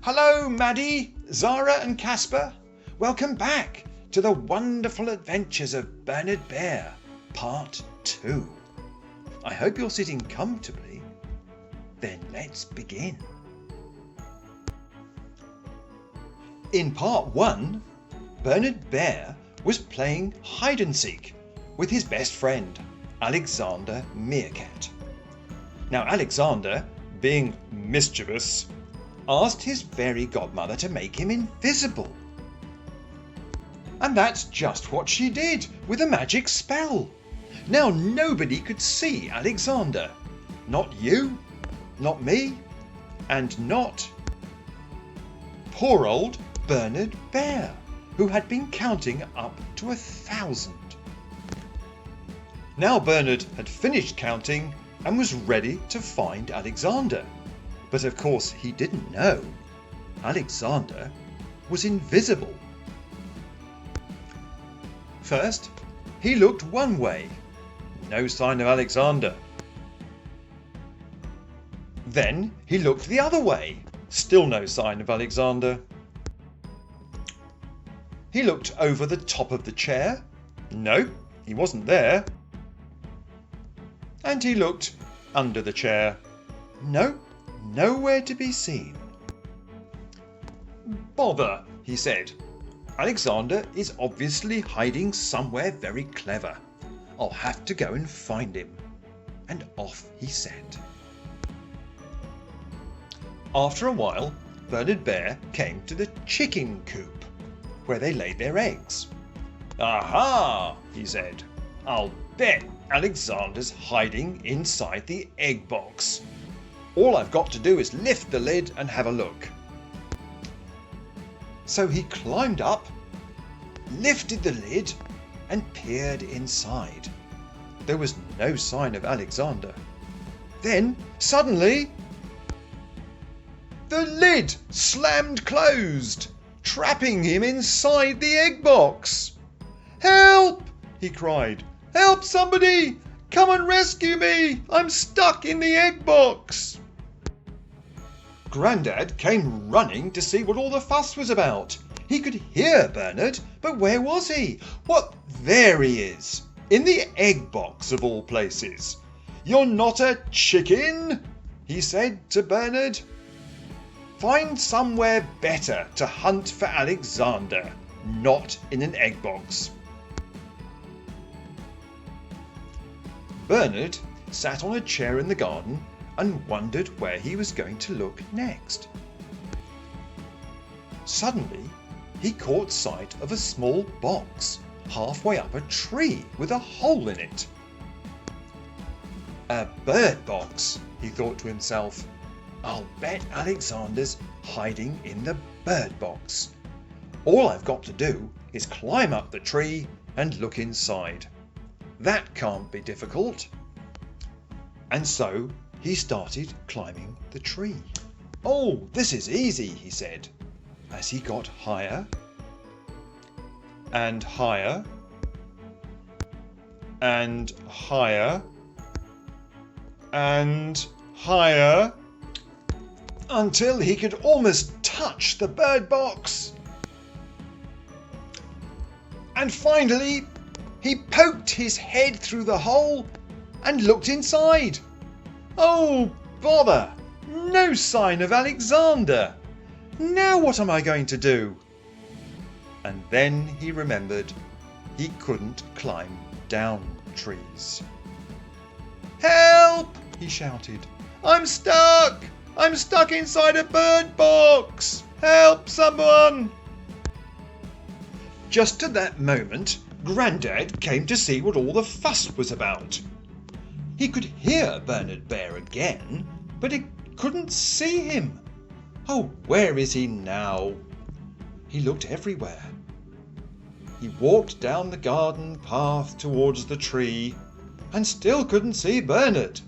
Hello, Maddie, Zara and Casper. Welcome back to the wonderful adventures of Bernard Bear, Part 2. I hope you're sitting comfortably. Then let's begin. In Part 1, Bernard Bear was playing hide and seek with his best friend, Alexander Meerkat. Now Alexander, being mischievous, asked his fairy godmother to make him invisible. And that's just what she did with a magic spell. Now nobody could see Alexander. Not you, not me, and not poor old Bernard Bear, who had been counting up to 1,000. Now Bernard had finished counting and was ready to find Alexander. But of course he didn't know Alexander was invisible. First, he looked one way. No sign of Alexander. Then he looked the other way. Still no sign of Alexander. He looked over the top of the chair. No, he wasn't there. And he looked under the chair. No, nowhere to be seen. Bother, he said. Alexander is obviously hiding somewhere very clever. I'll have to go and find him. And off he set. After a while, Bernard Bear came to the chicken coop, where they laid their eggs. Aha, he said. I'll bet Alexander's hiding inside the egg box. All I've got to do is lift the lid and have a look. So he climbed up, lifted the lid, and peered inside. There was no sign of Alexander. Then, suddenly, the lid slammed closed, trapping him inside the egg box. Help! He cried. Help somebody! Come and rescue me! I'm stuck in the egg box! Grandad came running to see what all the fuss was about. He could hear Bernard, but where was he? What, there he is, in the egg box of all places. You're not a chicken, he said to Bernard. Find somewhere better to hunt for Alexander, not in an egg box. Bernard sat on a chair in the garden and wondered where he was going to look next. Suddenly, he caught sight of a small box halfway up a tree with a hole in it. A bird box, he thought to himself. I'll bet Alexander's hiding in the bird box. All I've got to do is climb up the tree and look inside. That can't be difficult. And so he started climbing the tree. Oh, this is easy, he said, as he got higher and higher and higher and higher until he could almost touch the bird box. And finally, he poked his head through the hole and looked inside. Oh, bother! No sign of Alexander. Now what am I going to do? And then he remembered he couldn't climb down trees. Help! He shouted. I'm stuck! I'm stuck inside a bird box! Help someone! Just at that moment, Grandad came to see what all the fuss was about. He could hear Bernard Bear again, but he couldn't see him. Oh, where is he now? He looked everywhere. He walked down the garden path towards the tree and still couldn't see Bernard.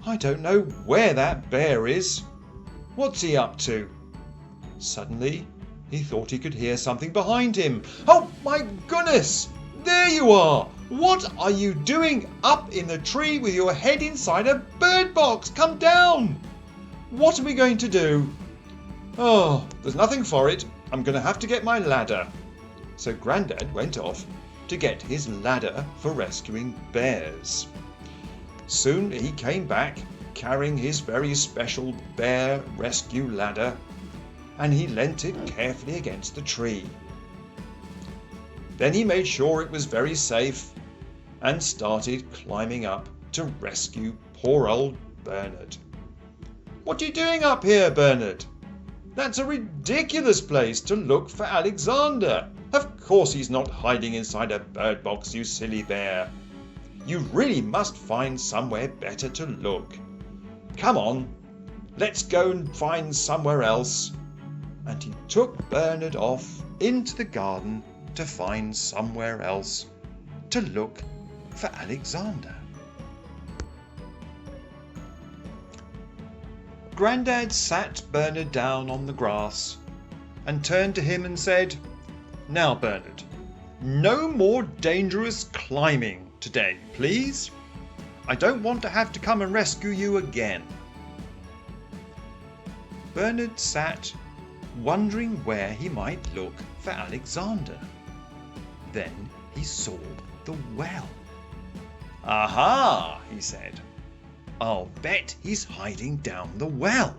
I don't know where that bear is. What's he up to? Suddenly, he thought he could hear something behind him. Oh, my goodness! There you are! What are you doing up in the tree with your head inside a bird box? Come down! What are we going to do? Oh, there's nothing for it. I'm going to have to get my ladder. So Grandad went off to get his ladder for rescuing bears. Soon he came back carrying his very special bear rescue ladder, and he leant it carefully against the tree. Then he made sure it was very safe and started climbing up to rescue poor old Bernard. "What are you doing up here, Bernard? That's a ridiculous place to look for Alexander. Of course he's not hiding inside a bird box, you silly bear. You really must find somewhere better to look. Come on, let's go and find somewhere else." And he took Bernard off into the garden to find somewhere else to look for Alexander. Grandad sat Bernard down on the grass and turned to him and said, "Now, Bernard, no more dangerous climbing today, please. I don't want to have to come and rescue you again." Bernard sat wondering where he might look for Alexander. Then he saw the well. "Aha," he said. "I'll bet he's hiding down the well."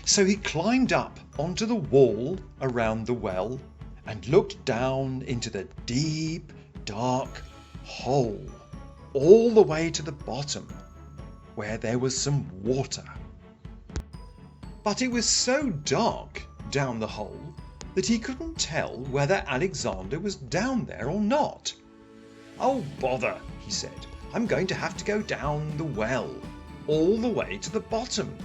So he climbed up onto the wall around the well and looked down into the deep, dark hole all the way to the bottom, where there was some water. But it was so dark down the hole that he couldn't tell whether Alexander was down there or not. "Oh, bother," he said. "I'm going to have to go down the well all the way to the bottom.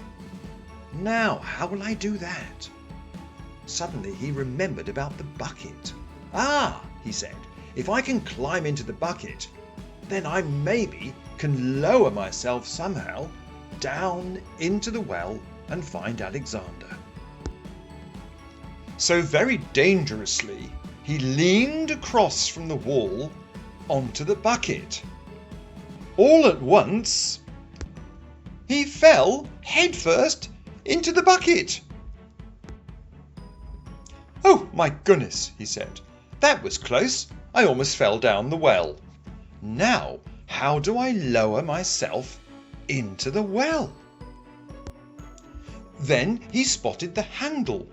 Now, how will I do that?" Suddenly he remembered about the bucket. "Ah," he said, "if I can climb into the bucket, then I maybe can lower myself somehow down into the well and find Alexander." So very dangerously he leaned across from the wall onto the bucket. All at once he fell headfirst into the bucket. "Oh my goodness," he said. "That was close. I almost fell down the well. Now, how do I lower myself into the well?" Then he spotted the handle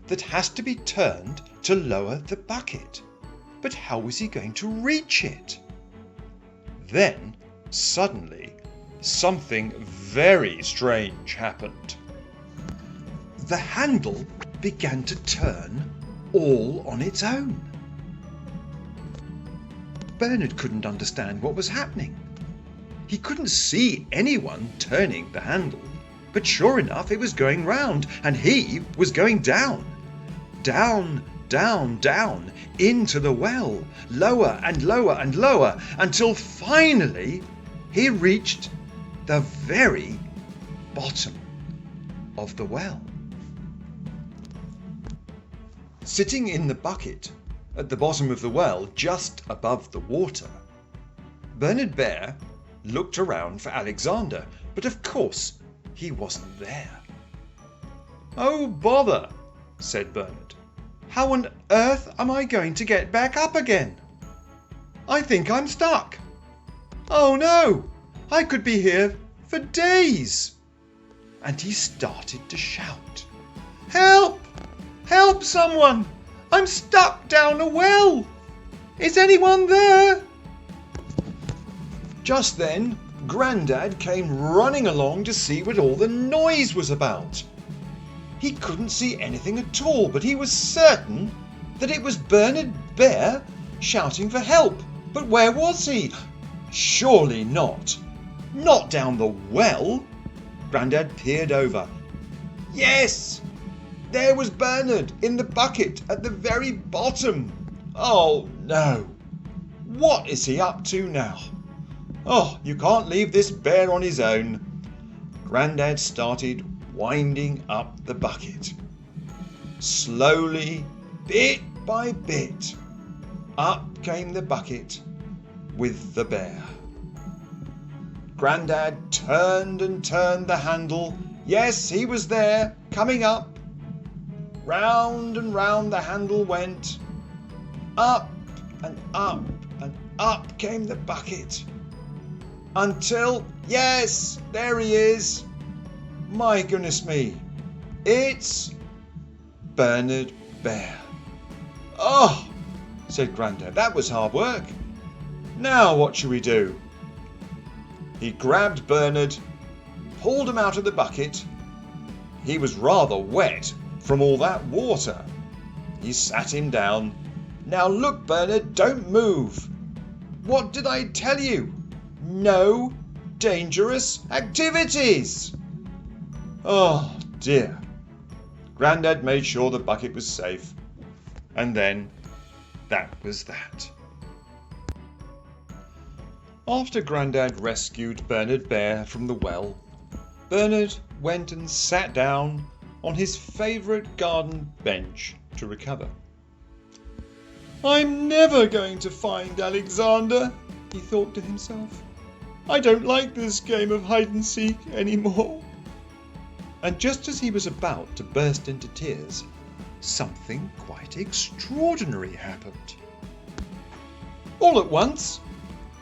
that has to be turned to lower the bucket. But how was he going to reach it? Then, suddenly, something very strange happened. The handle began to turn all on its own. Bernard couldn't understand what was happening. He couldn't see anyone turning the handle, but sure enough it was going round, and he was going down. Down, down, down, into the well, lower and lower and lower, until finally he reached the very bottom of the well. Sitting in the bucket at the bottom of the well, just above the water, Bernard Bear looked around for Alexander, but of course he wasn't there. "Oh, bother," said Bernard. "How on earth am I going to get back up again? I think I'm stuck. Oh no, I could be here for days." And he started to shout, "Help! Help someone! I'm stuck down a well! Is anyone there?" Just then, Grandad came running along to see what all the noise was about. He couldn't see anything at all, but he was certain that it was Bernard Bear shouting for help. But where was he? Surely not down the well. Grandad peered over. Yes, there was Bernard in the bucket at the very bottom. Oh no, what is he up to now? Oh, you can't leave this bear on his own. Grandad started winding up the bucket. Slowly, bit by bit, up came the bucket with the bear. Grandad turned and turned the handle. Yes, he was there, coming up. Round and round the handle went. Up and up and up came the bucket. Until, yes, there he is. My goodness me, it's Bernard Bear. Oh, said Grandad, that was hard work. Now what shall we do? He grabbed Bernard, pulled him out of the bucket. He was rather wet from all that water. He sat him down. Now look, Bernard, don't move. What did I tell you? No dangerous activities. Oh dear. Grandad made sure the bucket was safe. And then that was that. After Grandad rescued Bernard Bear from the well, Bernard went and sat down on his favourite garden bench to recover. I'm never going to find Alexander, he thought to himself. I don't like this game of hide and seek anymore. And just as he was about to burst into tears, something quite extraordinary happened. All at once,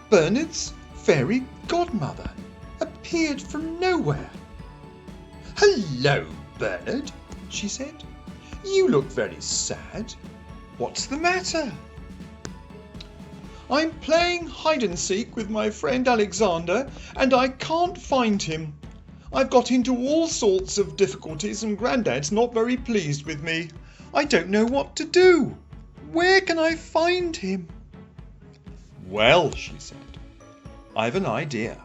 Bernard's fairy godmother appeared from nowhere. Hello, Bernard, she said. You look very sad. What's the matter? I'm playing hide and seek with my friend Alexander and I can't find him. I've got into all sorts of difficulties and Grandad's not very pleased with me. I don't know what to do. Where can I find him? Well, she said, I've an idea.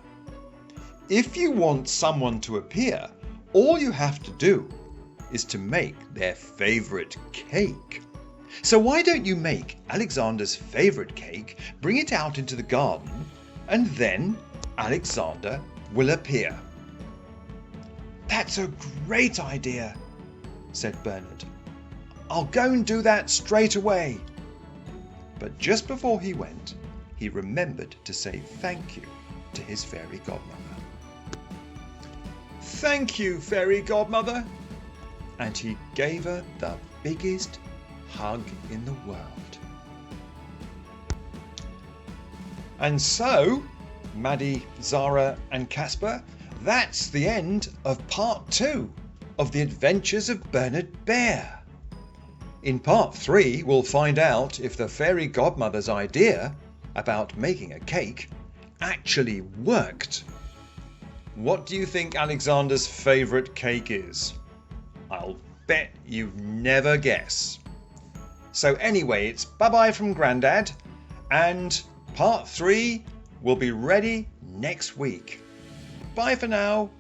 If you want someone to appear, all you have to do is to make their favourite cake. So why don't you make Alexander's favourite cake, bring it out into the garden, and then Alexander will appear. That's a great idea, said Bernard. I'll go and do that straight away. But just before he went, he remembered to say thank you to his fairy godmother. Thank you, fairy godmother. And he gave her the biggest hug in the world. And so, Maddie, Zara and Casper, that's the end of part 2 of the adventures of Bernard Bear. In part 3 we'll find out if the fairy godmother's idea about making a cake actually worked. What do you think Alexander's favourite cake is? I'll bet you never guess. So anyway, it's bye-bye from Grandad, and part 3 will be ready next week. Bye for now.